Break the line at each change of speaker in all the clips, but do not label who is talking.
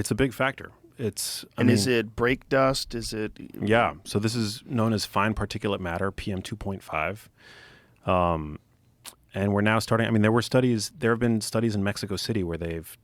It's a big factor.
Is it brake dust? Is it?
Yeah. So this is known as fine particulate matter, PM 2.5. And we're now starting. I mean, there have been studies in Mexico City where they've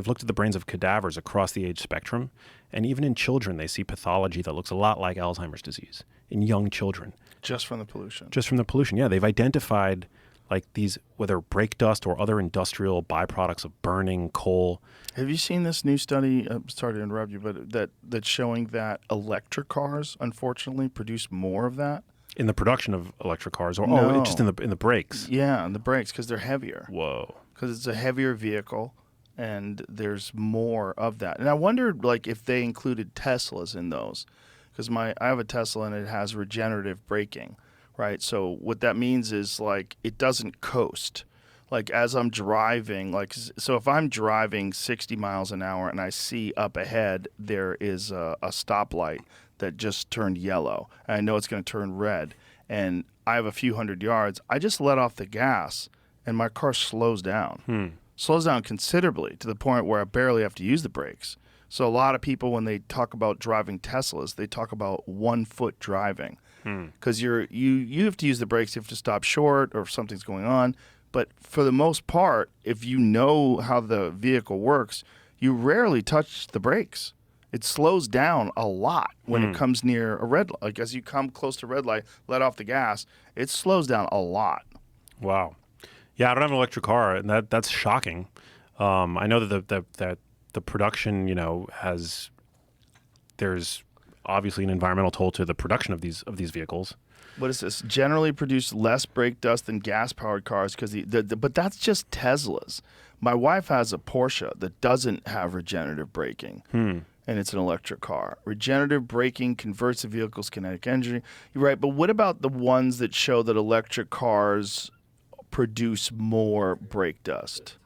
looked at the brains of cadavers across the age spectrum. And even in children, they see pathology that looks a lot like Alzheimer's disease in young children.
Just from the pollution.
Just from the pollution. Yeah. They've identified like these, whether brake dust or other industrial byproducts of burning coal.
Have you seen this new study? Sorry to interrupt you, but that's showing that electric cars, unfortunately, produce more of that
In the production of electric cars, or
No.
just in the brakes.
Yeah, and the brakes because they're heavier.
Whoa.
Because it's a heavier vehicle, and there's more of that. And I wondered, like, if they included Teslas in those, because I have a Tesla and it has regenerative braking, right? So what that means is like it doesn't coast. Like as I'm driving, like so if I'm driving 60 miles an hour and I see up ahead there is a stoplight that just turned yellow, and I know it's going to turn red, and I have a few hundred yards, I just let off the gas and my car slows down. Slows down considerably to the point where I barely have to use the brakes. So a lot of people, when they talk about driving Teslas, they talk about 1 foot driving because you have to use the brakes, you have to stop short or if something's going on. But for the most part, if you know how the vehicle works, you rarely touch the brakes. It slows down a lot when it comes near a red light. Like as you come close to red light, let off the gas, it slows down a lot.
Wow. Yeah, I don't have an electric car, and that's shocking. I know that the production, there's obviously an environmental toll to the production of these vehicles.
What is this? Generally produce less brake dust than gas-powered cars because but that's just Teslas. My wife has a Porsche that doesn't have regenerative braking, and it's an electric car. Regenerative braking converts the vehicle's kinetic energy. You're right, but what about the ones that show that electric cars produce more brake dust?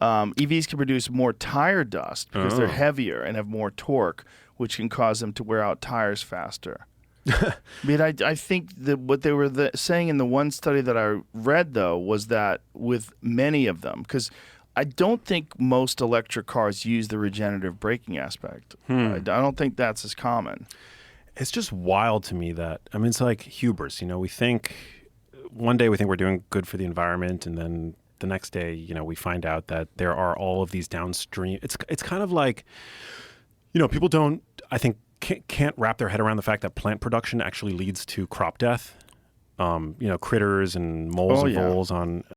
EVs can produce more tire dust because they're heavier and have more torque, which can cause them to wear out tires faster. I mean, I think that what they were saying in the one study that I read, though, was that with many of them, because I don't think most electric cars use the regenerative braking aspect. I don't think that's as common.
It's just wild to me that, I mean, it's like hubris. One day we think we're doing good for the environment, and then the next day, we find out that there are all of these downstream. It's kind of like, people don't, I think, can't wrap their head around the fact that plant production actually leads to crop death. Critters and moles and voles on